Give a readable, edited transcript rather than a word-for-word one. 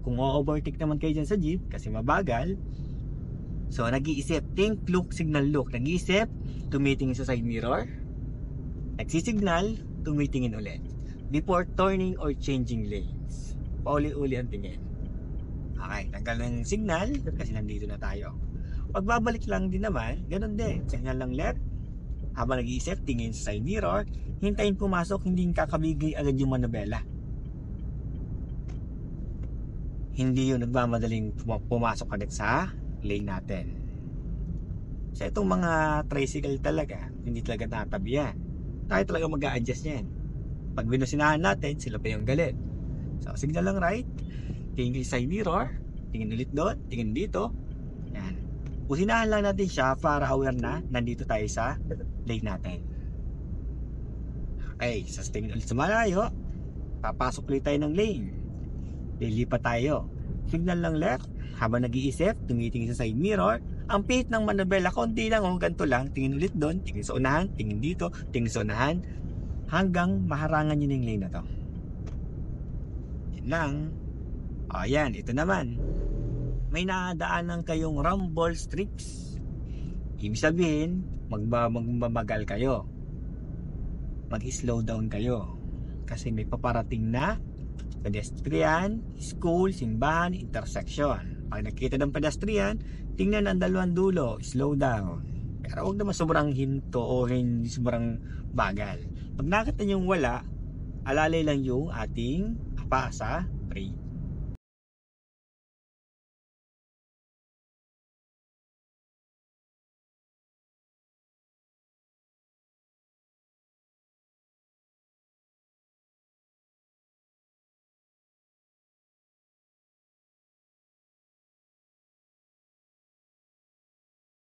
kung o-overtake naman kayo dyan sa jeep kasi mabagal, so nag-iisip, think, look, signal, look. Nag-iisip, tumitingin sa side mirror, nagsisignal, tumitingin ulit before turning or changing lanes. Pauli-uli ang tingin. Okay, tanggal ng signal kasi nandito na tayo. Pagbabalik lang din naman, ganun din. Signal lang left, habang nag-iisip, tingin sa side mirror, hintayin pumasok, hindi kakabigay agad yung manobela. Hindi yun nagmamadaling pumasok agad sa lane natin. So itong mga tricycle talaga, hindi talaga tatabi yan. Tayo talaga mag-a-adjust yan. Pag binusinahan natin, sila pa yung galit. So signal lang right, tingin sa side mirror, tingin ulit doon, tingin dito. Yan. Usinahan lang natin siya para aware na nandito tayo sa lane natin. Okay, sa tingin ulit sa malayo, papasok ulit tayo ng lane. Lilipat tayo. Signal lang left, habang nag-iisip, tumitingin sa side mirror. Ang pihit ng manobela, konti lang, ganito lang. Tingin ulit doon, tingin sa unahan, tingin dito, tingin sa unahan, hanggang maharangan nyo ng lane na to. Yan lang. O yan, ito naman. May nadaanan kayong rumble strips. Ibig sabihin, magbabagal kayo. Mag-slow down kayo. Kasi may paparating na pedestrian, school, simbahan, intersection. Pag nakita ng pedestrian, tingnan ang dalawang dulo, slow down. Pero huwag naman sobrang hinto o hindi sobrang bagal. Pag nakita nyo wala, alalay lang yung ating pa sa brake.